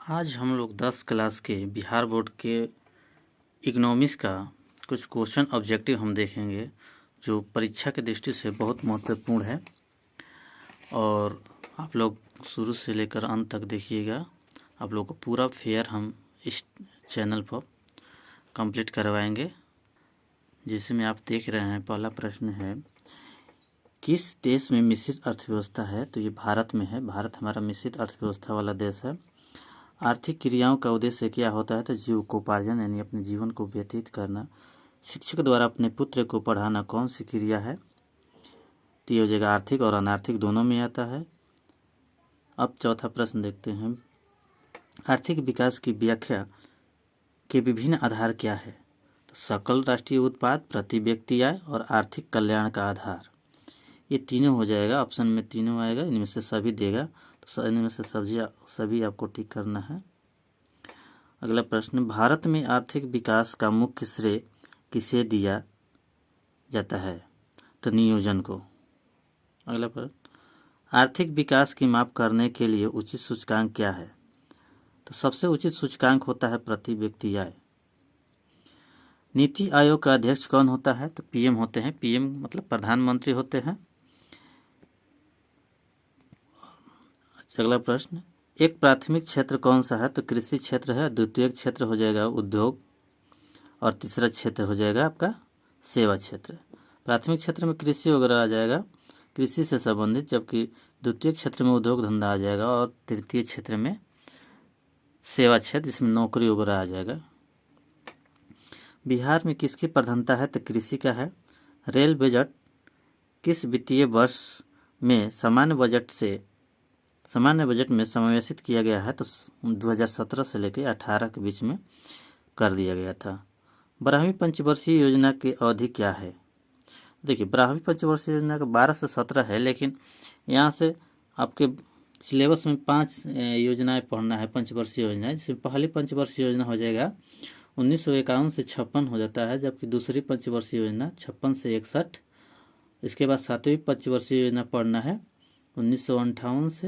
आज हम लोग 10 क्लास के बिहार बोर्ड के इकोनॉमिक्स का कुछ क्वेश्चन ऑब्जेक्टिव हम देखेंगे जो परीक्षा की दृष्टि से बहुत महत्वपूर्ण है और आप लोग शुरू से लेकर अंत तक देखिएगा। आप लोग को पूरा फेयर हम इस चैनल पर कंप्लीट करवाएंगे। जिसमें आप देख रहे हैं, पहला प्रश्न है, किस देश में मिश्रित अर्थव्यवस्था है? तो ये भारत में है। भारत हमारा मिश्रित अर्थव्यवस्था वाला देश है। आर्थिक क्रियाओं का उद्देश्य क्या होता है? तो जीविकोपार्जन यानी अपने जीवन को व्यतीत करना। शिक्षक द्वारा अपने पुत्र को पढ़ाना कौन सी क्रिया है? तो ये हो जाएगा आर्थिक और अनार्थिक दोनों में आता है। अब चौथा प्रश्न देखते हैं, आर्थिक विकास की व्याख्या के विभिन्न आधार क्या है? तो सकल राष्ट्रीय उत्पाद, प्रति व्यक्ति आय और आर्थिक कल्याण का आधार। ये तीनों हो जाएगा, ऑप्शन में तीनों आएगा, इनमें से सभी देगा। तो इनमें से सभी आपको टिक करना है। अगला प्रश्न, भारत में आर्थिक विकास का मुख्य श्रेय किसे दिया जाता है? तो नियोजन को। अगला प्रश्न, आर्थिक विकास की माप करने के लिए उचित सूचकांक क्या है? तो सबसे उचित सूचकांक होता है प्रति व्यक्ति आय। नीति आयोग का अध्यक्ष कौन होता है? तो पीएम होते हैं। पीएम मतलब प्रधानमंत्री होते हैं। अगला प्रश्न, एक प्राथमिक क्षेत्र कौन सा है? तो कृषि क्षेत्र है। द्वितीय क्षेत्र हो जाएगा उद्योग और तीसरा क्षेत्र हो जाएगा आपका सेवा क्षेत्र। प्राथमिक क्षेत्र में कृषि वगैरह आ जाएगा, कृषि से संबंधित, जबकि द्वितीय क्षेत्र में उद्योग धंधा आ जाएगा और तृतीय क्षेत्र में सेवा क्षेत्र, जिसमें नौकरी वगैरह आ जाएगा। बिहार में किसकी प्रधानता है? तो कृषि का है। रेल बजट किस वित्तीय वर्ष में सामान्य बजट में समावेशित किया गया है? तो 2017 से लेकर 18 के बीच में कर दिया गया था। 12वीं पंचवर्षीय योजना की अवधि क्या है? देखिए, 12वीं पंचवर्षीय योजना का 12 से 17 है, लेकिन यहाँ से आपके सिलेबस में 5 योजनाएं पढ़ना है, पंचवर्षीय योजनाएं। जिसमें पहली पंचवर्षीय योजना हो जाएगा 1951 से 56 हो जाता है, जबकि दूसरी पंचवर्षीय योजना 56 से 61। इसके बाद 7वीं पंचवर्षीय योजना पढ़ना है 1958 से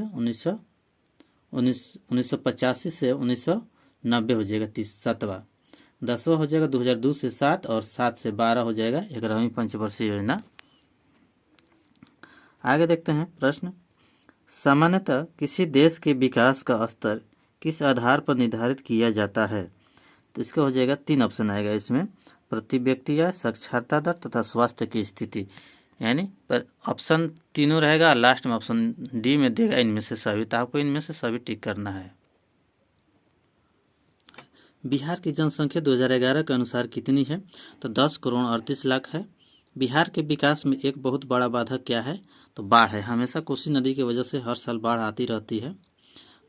1985 से 1990 हो जाएगा 7वां। 10वां हो जाएगा 2002 से 7 और 7 से 12 हो जाएगा 11वीं पंचवर्षीय योजना। आगे देखते हैं प्रश्न, सामान्यतः किसी देश के विकास का स्तर किस आधार पर निर्धारित किया जाता है? तो इसका हो जाएगा 3 ऑप्शन आएगा इसमें, प्रति व्यक्ति आय, साक्षरता दर तथा स्वास्थ्य की स्थिति। यानी पर ऑप्शन तीनों रहेगा, लास्ट में ऑप्शन डी में देगा इनमें से सभी। तो आपको इनमें से सभी टिक करना है। बिहार की जनसंख्या 2011 के अनुसार कितनी है? तो 10 करोड़ 38 लाख है। बिहार के विकास में एक बहुत बड़ा बाधक क्या है? तो बाढ़ है। हमेशा कोसी नदी की वजह से हर साल बाढ़ आती रहती है।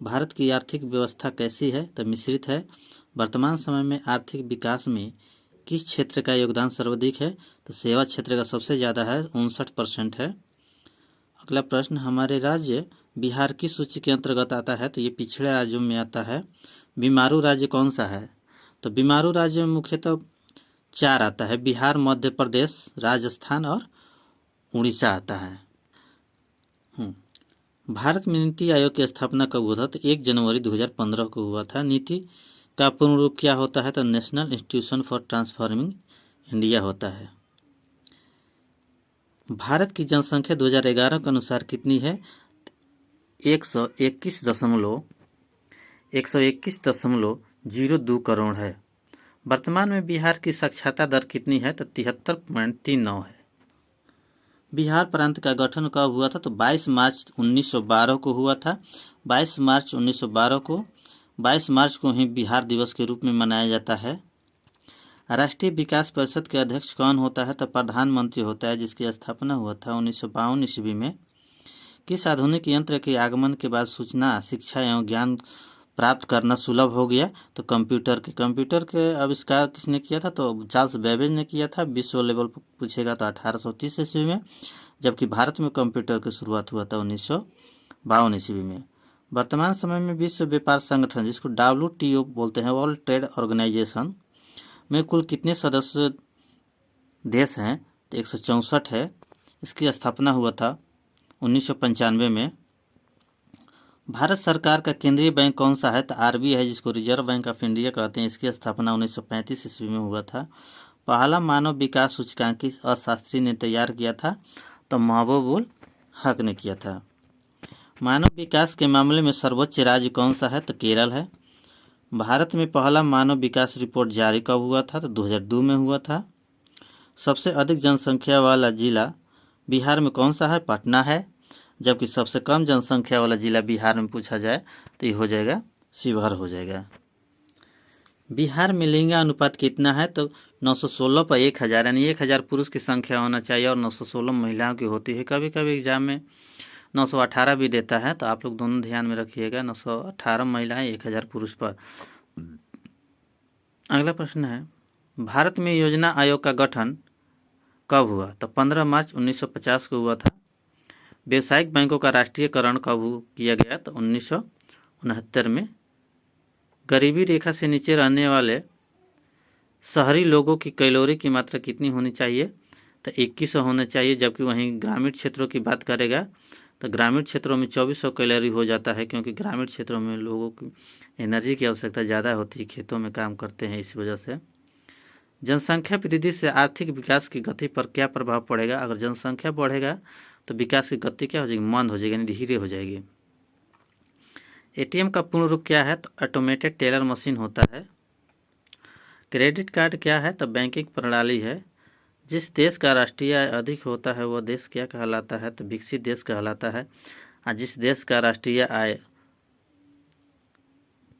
भारत की आर्थिक व्यवस्था कैसी है? तो मिश्रित है। वर्तमान समय में आर्थिक विकास में किस क्षेत्र का योगदान सर्वाधिक है? तो सेवा क्षेत्र का सबसे ज़्यादा है, 59% है। अगला प्रश्न, हमारे राज्य बिहार किस सूची के अंतर्गत आता है? तो ये पिछड़े राज्यों में आता है। बीमारू राज्य कौन सा है? तो बीमारू राज्य में मुख्यतः 4 आता है, बिहार, मध्य प्रदेश, राजस्थान और उड़ीसा आता है। भारत में नीति आयोग की स्थापना कब हुआ था? तो 1 जनवरी 2015 को हुआ था। नीति का पूर्ण रूप क्या होता है? तो national institution for transforming India होता है। भारत की जनसंख्या 2011 के अनुसार कितनी है? 121.02 करोड़ है। वर्तमान में बिहार की साक्षरता दर कितनी है? तो 73.39 है। बिहार प्रांत का गठन कब हुआ था? तो 22 मार्च 1912 को हुआ था। 22 मार्च 1912 को ही बिहार दिवस के रूप में मनाया जाता है। राष्ट्रीय विकास परिषद के अध्यक्ष कौन होता है? तो प्रधानमंत्री होता है, जिसकी स्थापना हुआ था 1952 ईस्वी में। किस आधुनिक यंत्र के आगमन के बाद सूचना, शिक्षा एवं ज्ञान प्राप्त करना सुलभ हो गया? तो कंप्यूटर के आविष्कार किसने किया था? तो चार्ल्स बेबेज ने किया था। विश्व लेवल पर पूछेगा तो 1830 ईस्वी में, जबकि भारत में कंप्यूटर की शुरुआत हुआ था 1952 ईस्वी में। वर्तमान समय में विश्व व्यापार संगठन, जिसको WTO बोलते हैं, वर्ल्ड ट्रेड ऑर्गेनाइजेशन, में कुल कितने सदस्य देश हैं? तो 164 है। इसकी स्थापना हुआ था 1995 में। भारत सरकार का केंद्रीय बैंक कौन सा है? तो आरबीआई है, जिसको रिजर्व बैंक ऑफ इंडिया कहते हैं। इसकी स्थापना 1935 ईस्वी में हुआ था। पहला मानव विकास सूचकांक किस अर्थशास्त्री ने तैयार किया था? तो महबूब उल हक ने किया था। मानव विकास के मामले में सर्वोच्च राज्य कौन सा है? तो केरल है। भारत में पहला मानव विकास रिपोर्ट जारी कब हुआ था? तो 2002 में हुआ था। सबसे अधिक जनसंख्या वाला जिला बिहार में कौन सा है? पटना है। जबकि सबसे कम जनसंख्या वाला जिला बिहार में पूछा जाए तो ये हो जाएगा शिवहर हो जाएगा। बिहार में लिंग अनुपात कितना है? तो 916 पर 1000, यानी 1000 पुरुष की संख्या होना चाहिए और 916 महिलाओं की होती है। कभी कभी एग्जाम में 918 भी देता है, तो आप लोग दोनों ध्यान में रखिएगा। 918 महिलाएं 1000 पुरुष पर। अगला प्रश्न है, भारत में योजना आयोग का गठन कब हुआ? तो 15 मार्च 1950 को हुआ था। व्यावसायिक बैंकों का राष्ट्रीयकरण कब किया गया? तो 1969 में। गरीबी रेखा से नीचे रहने वाले शहरी लोगों की कैलोरी की मात्रा कितनी होनी चाहिए? तो 2100 होना चाहिए। जबकि वहीं ग्रामीण क्षेत्रों की बात करेगा तो ग्रामीण क्षेत्रों में 2400 कैलोरी हो जाता है, क्योंकि ग्रामीण क्षेत्रों में लोगों की एनर्जी की आवश्यकता ज़्यादा होती है, खेतों में काम करते हैं, इस वजह से। जनसंख्या वृद्धि से आर्थिक विकास की गति पर क्या प्रभाव पड़ेगा? अगर जनसंख्या बढ़ेगा तो विकास की गति क्या हो जाएगी? मंद हो जाएगी, यानी धीरे हो जाएगी। एटीएम का पूर्ण रूप क्या है? तो ऑटोमेटेड टेलर मशीन होता है। क्रेडिट कार्ड क्या है? तो बैंकिंग प्रणाली है। जिस देश का राष्ट्रीय आय अधिक होता है वह देश क्या कहलाता है? तो विकसित देश कहलाता है। और जिस देश का राष्ट्रीय आय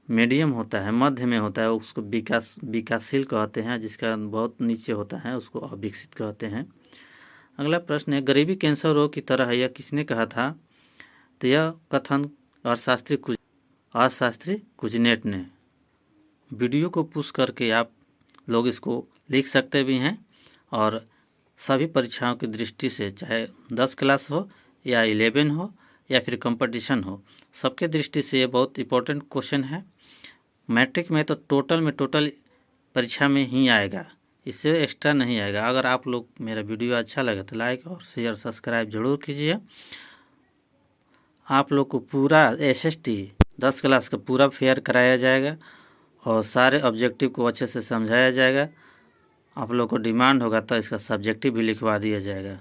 मीडियम होता है, मध्य में होता है, उसको विकासशील कहते हैं। जिसका बहुत नीचे होता है उसको अविकसित कहते हैं। अगला प्रश्न है, गरीबी कैंसर रोग की तरह है, यह किसने कहा था? तो यह कथन अर्थशास्त्री कुजनेट ने। वीडियो को पुश करके आप लोग इसको लिख सकते भी हैं, और सभी परीक्षाओं की दृष्टि से, चाहे 10 क्लास हो या 11 हो या फिर कंपटीशन हो, सबके दृष्टि से ये बहुत इंपॉर्टेंट क्वेश्चन है। मैट्रिक में तो टोटल परीक्षा में ही आएगा, इससे एक्स्ट्रा नहीं आएगा। अगर आप लोग मेरा वीडियो अच्छा लगे तो लाइक और शेयर सब्सक्राइब जरूर कीजिए। आप लोग को पूरा SST 10 क्लास का पूरा फेयर कराया जाएगा और सारे ऑब्जेक्टिव को अच्छे से समझाया जाएगा। आप लोग को डिमांड होगा तो इसका सब्जेक्टिव भी लिखवा दिया जाएगा।